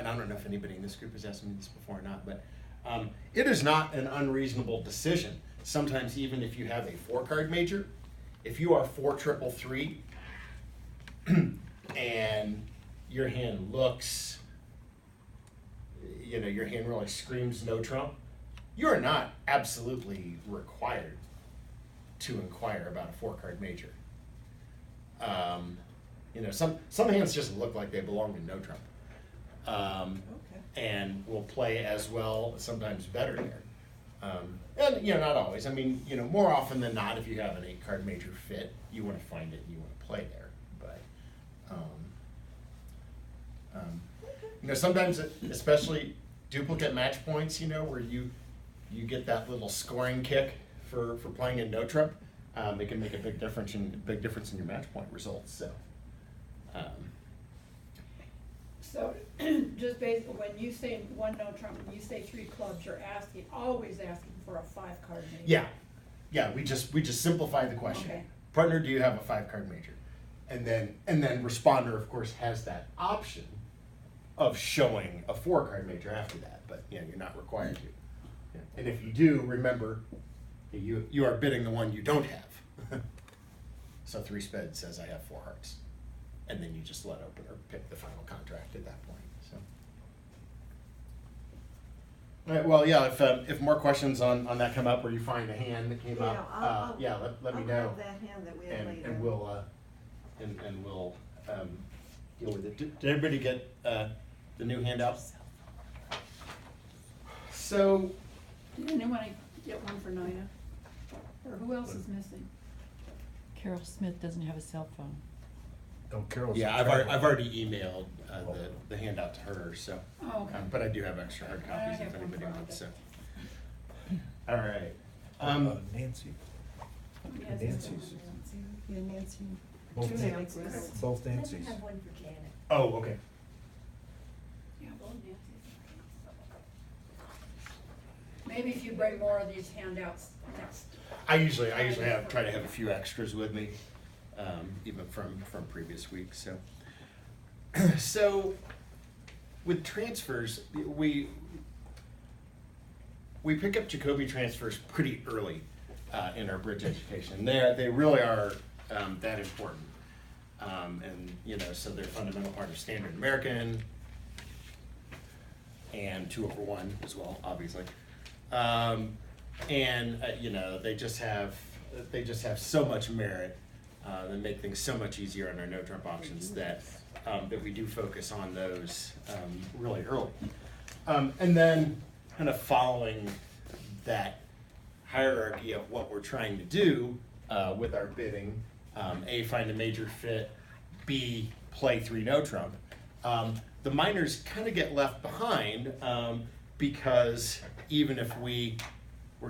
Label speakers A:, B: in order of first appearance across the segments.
A: and I don't know if anybody in this group has asked me this before or not, but it is not an unreasonable decision. Sometimes even if you have a 4-card major, if you are 4-3-3 and your hand looks, your hand really screams no trump, you are not absolutely required to inquire about a 4-card major. Some hands just look like they belong to no trump. And will play as well, sometimes better there. And not always. I mean, more often than not, if you have an 8-card major fit, you want to find it and you want to play there. But sometimes, especially duplicate match points, where you get that little scoring kick for playing in no trump, it can make a big difference in your match point results.
B: So, just basically, when you say 1 no trump, when you say 3 clubs, you're always asking for a 5-card major.
A: Yeah. We just simplify the question.
B: Okay.
A: Partner, do you have a 5-card major? And then responder, of course, has that option of showing a 4-card major after that, but you're not required to. Yeah. And if you do, remember, you are bidding the one you don't have. So 3 spades says I have 4 hearts. And then you just let opener pick the final contract at that point. So, all right. Well, yeah. If more questions on that come up, or you find a hand that came up, let me know.
C: I'll have that hand that we had later.
A: And we'll deal with it. Did everybody get the new handout? So,
B: Did anyone get one for Nina? Or who else is missing?
D: Carol Smith doesn't have a cell phone.
E: Oh, Carol's.
A: yeah, I've already emailed the handout to her. So,
B: Oh, okay.
A: but I do have extra hard copies
B: I
A: if
B: have one
A: anybody
B: for
A: wants. So,
B: Monday.
A: all right.
E: Nancy.
B: Yes,
E: Nancy's.
C: Yeah, Nancy.
E: Both
C: Two
E: Nancy's.
C: Nancy's.
E: Both Nancy's.
F: I have one for Janet.
A: Oh, okay.
B: Yeah, both Nancy's. Maybe if you bring more of these handouts next.
A: I usually try to have a few extras with me, even from previous weeks. So, so with transfers, we pick up Jacoby transfers pretty early in our bridge education. They really are that important, and so they're a fundamental part of standard American and 2/1 as well, obviously. They just have so much merit. They make things so much easier on our no trump options that we do focus on those really early. And then kind of following that hierarchy of what we're trying to do with our bidding, A, find a major fit, B, play 3 no trump. The minors kind of get left behind because even if we're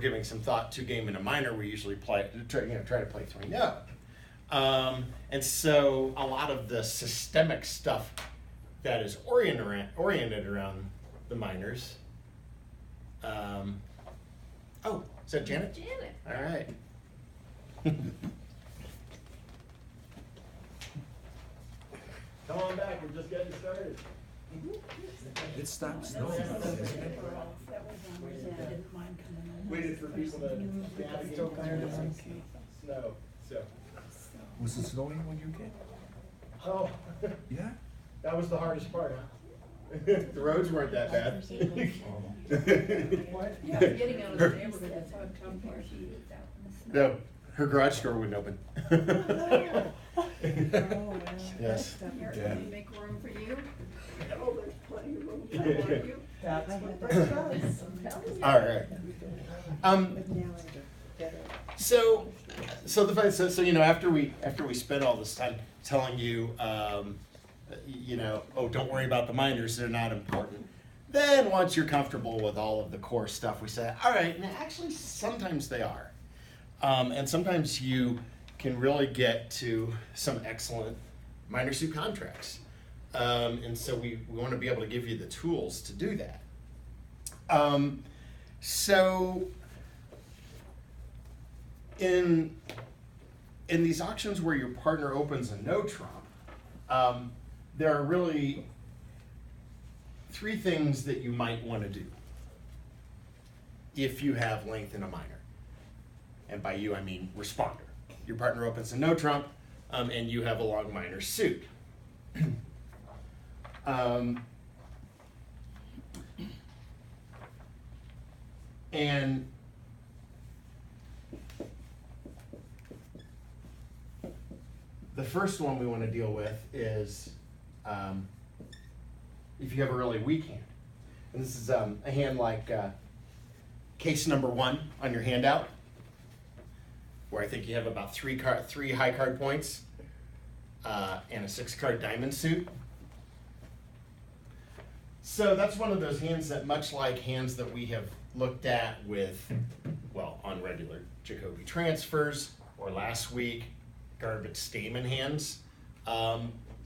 A: giving some thought to game in a minor, we usually try to play 3 no. And so a lot of the systemic stuff that is oriented around the minors. Oh, is that Janet?
F: Janet.
A: All right. Come on back, we're just getting started.
E: It stopped
B: That was
E: snowing.
B: on reason I didn't mind coming in.
A: Waited for people to navigate
B: Still
A: through
B: tired
A: the
B: of
A: snow, so.
E: Was it snowing when you came?
A: Oh,
E: Yeah?
A: that was the hardest part, huh? The roads weren't that bad.
B: Yeah, getting out of the neighborhood, that's how I've come here.
A: No, her garage door wouldn't open. Yes.
B: Here,
E: Yeah.
B: can we make room for you?
C: Oh, there's plenty of room
B: How
C: for
B: about
C: you.
B: you?
C: That's what that does.
A: All right.
C: But now I get it.
A: So after we spent all this time telling you, oh, don't worry about the minors, they're not important. Then once you're comfortable with all of the core stuff, we say, all right, now actually sometimes they are. And sometimes you can really get to some excellent minor suit contracts. And so we want to be able to give you the tools to do that. So in these auctions where your partner opens a no trump, there are really three things that you might want to do if you have length in a minor. And by you, I mean responder. Your partner opens a no trump, and you have a long minor suit. And the first one we want to deal with is if you have a really weak hand. And this is a hand like case number 1 on your handout, where I think you have about three high card points and a 6-card diamond suit. So that's one of those hands that, much like hands that we have looked at with, well, on regular Jacoby transfers, or last week, garbage stamen hands,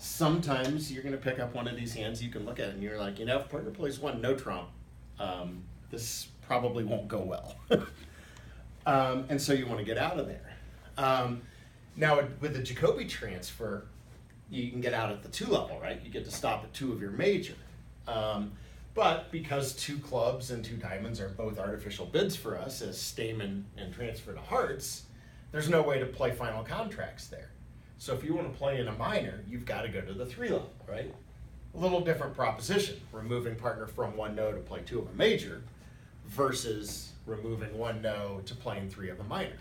A: sometimes you're going to pick up one of these hands, you can look at it and you're like, if partner plays one no trump, this probably won't go well. And so you want to get out of there. Now, with the Jacoby transfer, you can get out at the 2 level, right? You get to stop at 2 of your major. But because 2 clubs and 2 diamonds are both artificial bids for us as stamen and transfer to hearts, there's no way to play final contracts there. So if you want to play in a minor, you've got to go to the 3 level, right? A little different proposition, removing partner from 1 no to play 2 of a major versus removing 1 no to playing 3 of a minor.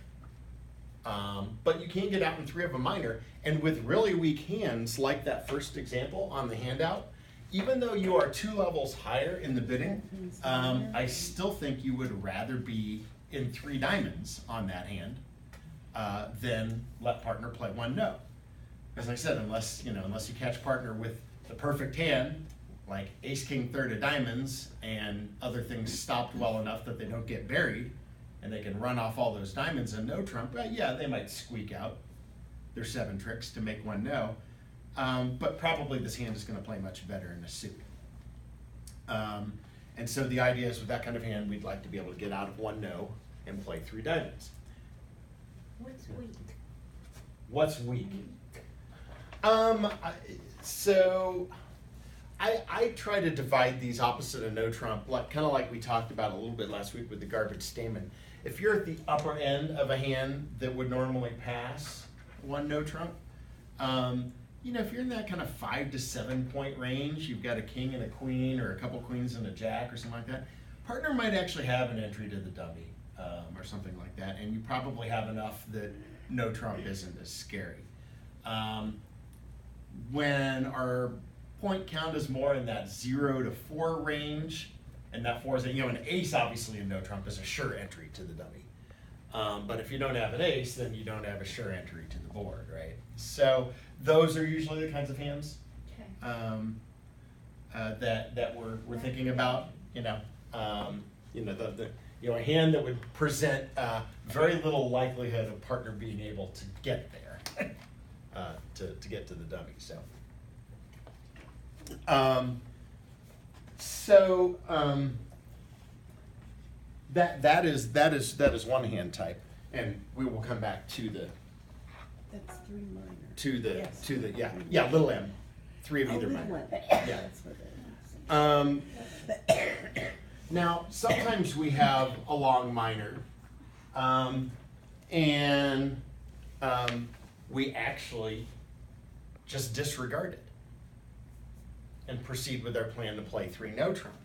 A: But you can get out in 3 of a minor, and with really weak hands, like that first example on the handout, even though you are 2 levels higher in the bidding, I still think you would rather be in 3 diamonds on that hand than let partner play 1 no. As I said, unless you catch partner with the perfect hand, like ace king third of diamonds, and other things stopped well enough that they don't get buried, and they can run off all those diamonds and no trump, yeah, they might squeak out their 7 tricks to make 1 no. But probably this hand is going to play much better in a suit. And so the idea is, with that kind of hand, we'd like to be able to get out of 1 no and play 3 diamonds.
F: What's weak?
A: What's weak? So I try to divide these opposite of no trump, kind of like we talked about a little bit last week with the garbage stamen. If you're at the upper end of a hand that would normally pass 1 no trump, if you're in that kind of 5 to 7 point range, you've got a king and a queen, or a couple queens and a jack, or something like that, partner might actually have an entry to the dummy, or something like that, and you probably have enough that no trump isn't as scary. When our point count is more in that 0 to 4 range, and that 4 is an ace, obviously in no trump is a sure entry to the dummy. But if you don't have an ace, then you don't have a sure entry to the board, right? So those are usually the kinds of hands that we're thinking about. A hand that would present very little likelihood of partner being able to get there, to get to the dummy. That is one hand type, and we will come back to the
C: That's 3 minor.
B: Yes.
A: Little m, 3 of either
C: little
A: minor.
C: one.
A: Yeah.
C: That's what it is.
A: Now, sometimes we have a long minor, and we actually just disregard it and proceed with our plan to play 3 no trump.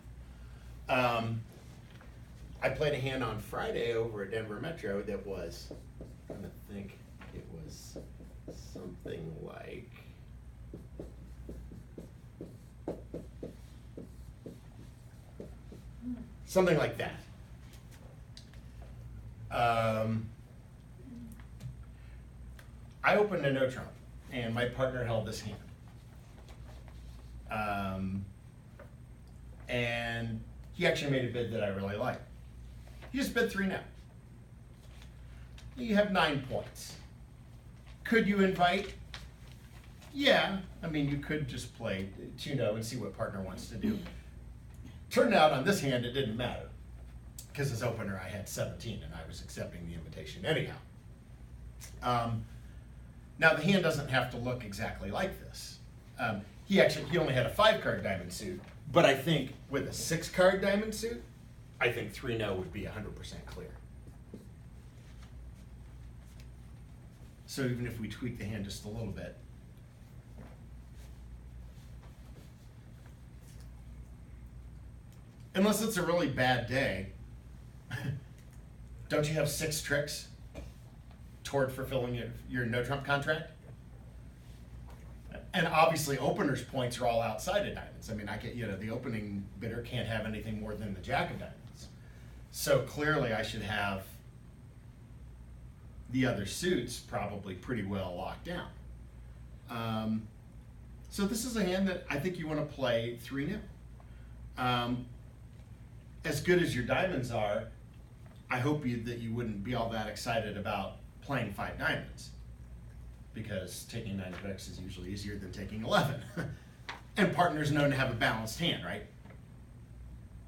A: I played a hand on Friday over at Denver Metro that was, I'm gonna think it was something like, that. I opened a no trump, and my partner held this hand. And he actually made a bid that I really liked. He just bid 3 no. You have 9 points. Could you invite? Yeah, you could just play 2 no and see what partner wants to do. Turned out on this hand it didn't matter, because as opener I had 17 and I was accepting the invitation anyhow. Now the hand doesn't have to look exactly like this. he only had a 5-card diamond suit, but I think with a 6-card diamond suit, I think 3-0 would be 100% clear. So even if we tweak the hand just a little bit, unless it's a really bad day, don't you have 6 tricks toward fulfilling your no trump contract? And obviously, openers' points are all outside of diamonds. I mean, the opening bidder can't have anything more than the jack of diamonds. So clearly, I should have the other suits probably pretty well locked down. So this is a hand that I think you want to play 3-0. As good as your diamonds are, I hope that you wouldn't be all that excited about playing 5 diamonds, because taking 9 tricks is usually easier than taking 11. And partner's known to have a balanced hand, right?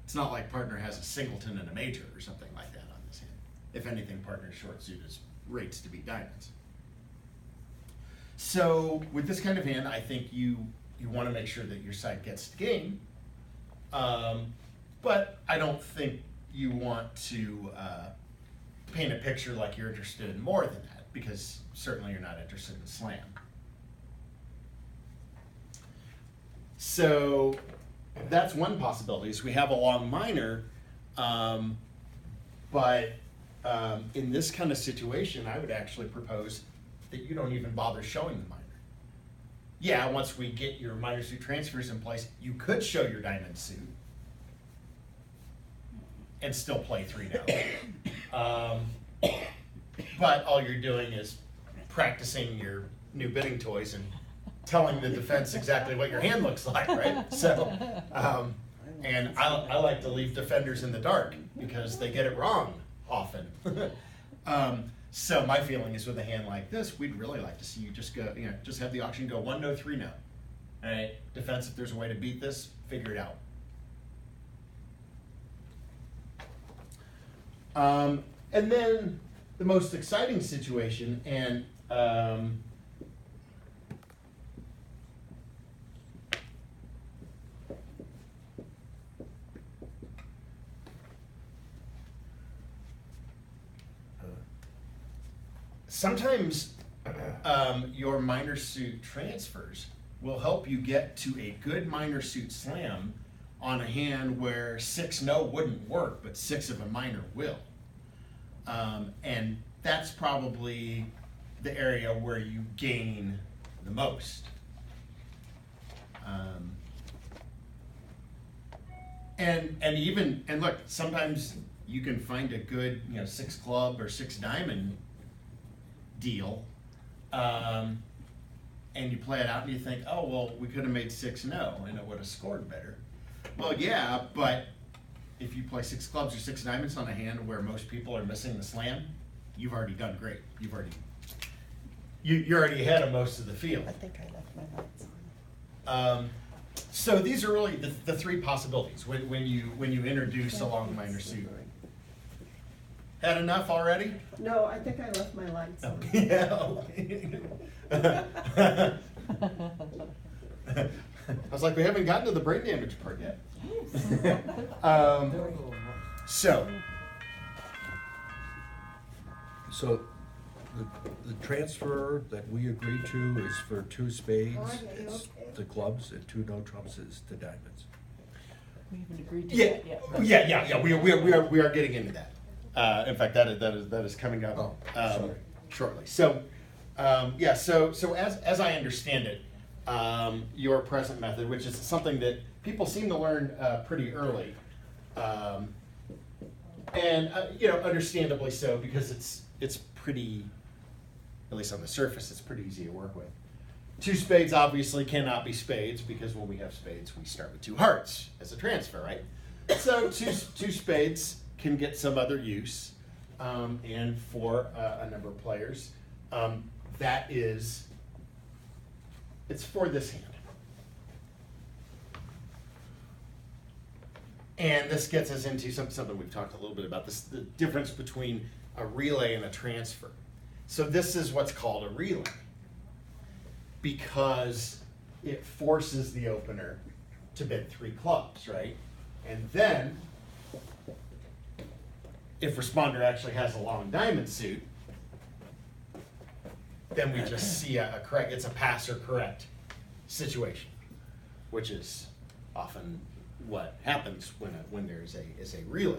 A: It's not like partner has a singleton and a major or something like that on this hand. If anything, partner's short suit is rates to beat diamonds. So with this kind of hand, I think you want to make sure that your side gets the game. But I don't think you want to paint a picture like you're interested in more than that, because certainly you're not interested in slam. So that's one possibility, is we have a long minor, but in this kind of situation, I would actually propose that you don't even bother showing the minor. Yeah, once we get your minor suit transfers in place, you could show your diamond suit and still play 3-0. But all you're doing is practicing your new bidding toys and telling the defense exactly what your hand looks like, right? So, and I like to leave defenders in the dark because they get it wrong often. So my feeling is, with a hand like this, we'd really like to see you just go, just have the auction go 1-0, 3-0. All right, defense, if there's a way to beat this, figure it out. And then the most exciting situation, and sometimes your minor suit transfers will help you get to a good minor suit slam on a hand where 6-0 wouldn't work, but 6 of a minor will. And that's probably the area where you gain the most. And look, sometimes you can find a good 6 club or 6 diamond deal, and you play it out and you think, oh well, we could have made 6-0 and it would have scored better. Well, yeah, but if you play 6 clubs or 6 diamonds on a hand where most people are missing the slam, you've already done great. You're already ahead of most of the field.
C: I think I left my lights on.
A: So these are really the 3 possibilities when you introduce a long minor suit. Had enough already?
C: No, I think I left my lights on.
A: Yeah. I was like, we haven't gotten to the brain damage part yet. So
E: the transfer that we agreed to is for 2 spades, it's the clubs, and 2 no trumps is the diamonds.
D: We haven't agreed to
A: yeah,
D: that yet.
A: yeah. We are getting into that. In fact, that is coming up shortly. So, So as I understand it, your present method, which is something that people seem to learn pretty early, and understandably so, because it's pretty, at least on the surface, it's pretty easy to work with. 2 spades obviously cannot be spades, because when we have spades, we start with 2 hearts as a transfer, right? So two spades can get some other use, and for a number of players, it's for this hand. And this gets us into something we've talked a little bit about, the difference between a relay and a transfer. So this is what's called a relay, because it forces the opener to bid 3 clubs, right? And then, if responder actually has a long diamond suit, then we just see a correct, it's a pass or correct situation, which is often what happens when there is a relay.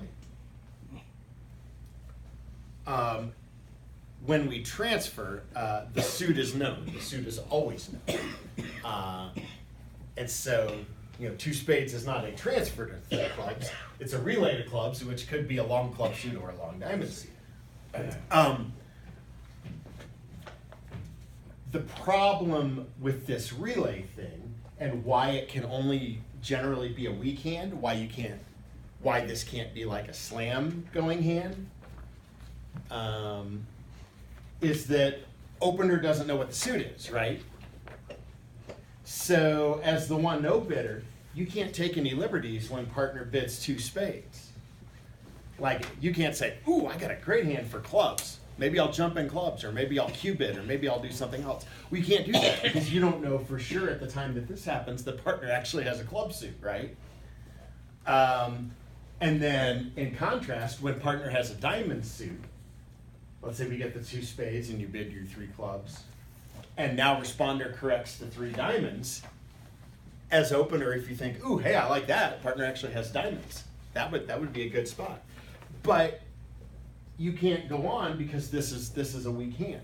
A: When we transfer, the suit is known. The suit is always known. And so, 2 spades is not a transfer to 3 clubs. It's a relay to clubs, which could be a long club suit or a long diamond suit. The problem with this relay thing and why it can only generally be a weak hand, why this can't be like a slam going hand, is that opener doesn't know what the suit is, right? So as the 1-no bidder, you can't take any liberties when partner bids 2 spades. Like, you can't say, ooh, I got a great hand for clubs. Maybe I'll jump in clubs, or maybe I'll Q-bid, or maybe I'll do something else. We can't do that because you don't know for sure at the time that this happens the partner actually has a club suit, right? And then, in contrast, when partner has a diamond suit, let's say we get the 2 spades and you bid your 3 clubs, and now responder corrects the 3 diamonds. As opener, if you think, ooh, hey, I like that, partner actually has diamonds, that would be a good spot. But you can't go on because this is a weak hand.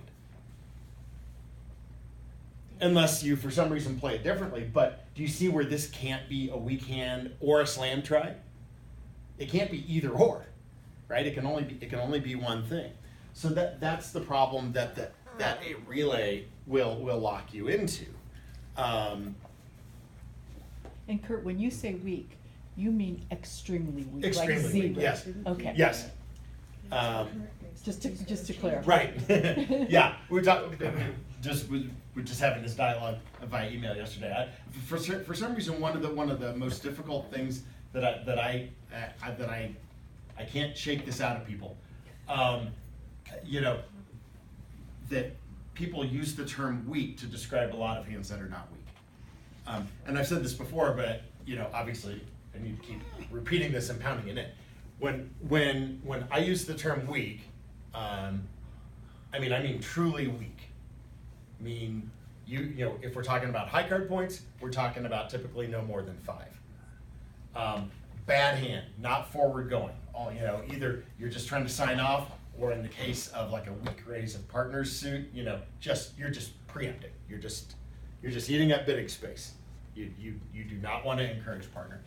A: Unless you, for some reason, play it differently. But do you see where this can't be a weak hand or a slam try? It can't be either or, right? It can only be one thing. So that's the problem that a relay will lock you into.
D: And Kurt, when you say weak, you mean extremely weak,
A: Extremely
D: like
A: weak,
D: zero.
A: yes.
D: Okay.
A: Yes.
D: Just to clarify.
A: Right. Yeah. We're just having this dialogue via email yesterday. For some reason, one of the most difficult things that I can't shake this out of people. That people use the term weak to describe a lot of hands that are not weak. And I've said this before, but obviously I need to keep repeating this and pounding it in. When I use the term weak, I mean truly weak. I mean, if we're talking about high card points, we're talking about typically no more than 5. Bad hand, not forward going. Either you're just trying to sign off, or in the case of like a weak raise of partners suit, you're just preempting. You're just eating up bidding space. You do not want to encourage partner.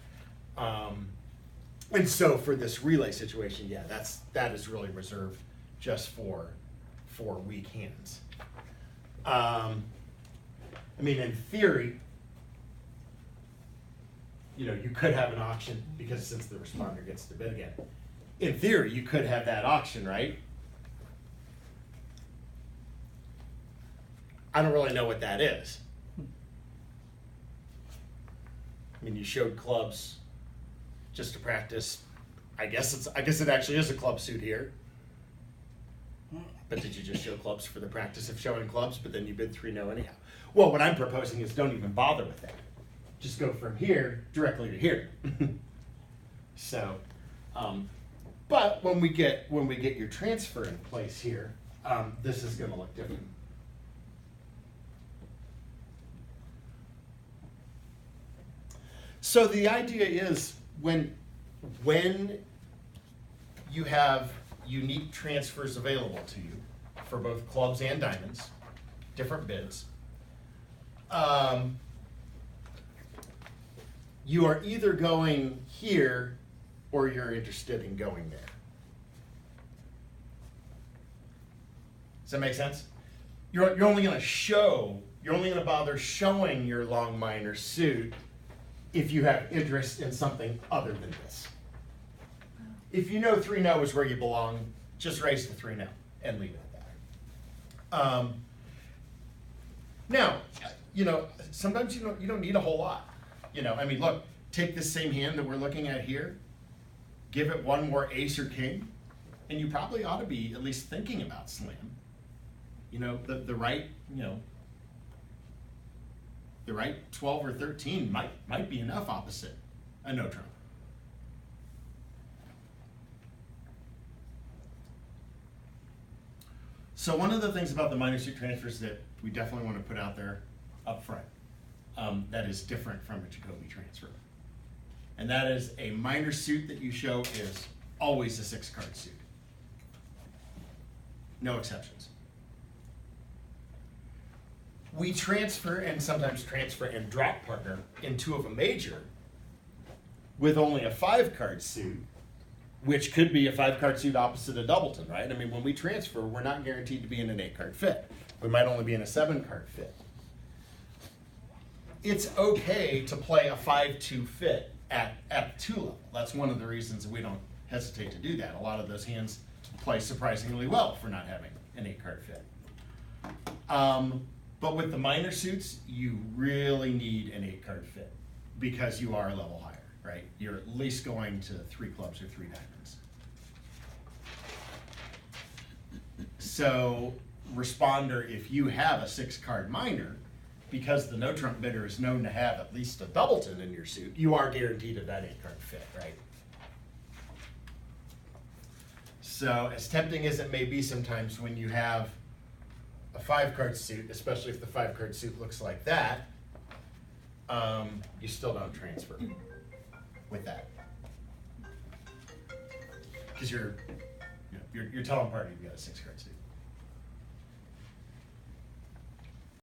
A: And so for this relay situation, yeah, that is really reserved just for weak hands. I mean, in theory, you could have an auction because since the responder gets to bid again, in theory, you could have that auction, right? I don't really know what that is. I mean, you showed clubs just to practice. I guess it actually is a club suit here. But did you just show clubs for the practice of showing clubs, but then you bid 3-no anyhow? Well, what I'm proposing is don't even bother with that. Just go from here directly to here. So, but when we get your transfer in place here, this is going to look different. So the idea is when you have unique transfers available to you for both clubs and diamonds, different bids, you are either going here or you're interested in going there. Does that make sense? You're only going to bother showing your long minor suit if you have interest in something other than this. If you know 3-no is where you belong, just raise the 3-no and leave it at that. Now, sometimes you don't need a whole lot. I mean, look, take this same hand that we're looking at here, give it one more ace or king, and you probably ought to be at least thinking about slam. The right, the right 12 or 13 might be enough opposite a no trump. So one of the things about the minor suit transfers that we definitely want to put out there up front, that is different from a Jacoby transfer. And that is a minor suit that you show is always a 6-card suit. No exceptions. We transfer and sometimes transfer and drop partner in 2 of a major with only a 5-card suit, which could be a 5-card suit opposite a doubleton, right? I mean, when we transfer, we're not guaranteed to be in an 8-card fit. We might only be in a 7-card fit. It's okay to play a 5-2 fit at the 2 level. That's one of the reasons we don't hesitate to do that. A lot of those hands play surprisingly well for not having an 8-card fit. But with the minor suits, you really need an 8-card fit because you are a level higher, right? You're at least going to 3 clubs or 3 diamonds. So, responder, if you have a 6-card minor, because the no trump bidder is known to have at least a doubleton in your suit, you are guaranteed of that 8-card fit, right? So, as tempting as it may be sometimes when you have a 5-card suit, especially if the 5-card suit looks like that, you still don't transfer with that. Because you're telling party you've got a 6-card suit.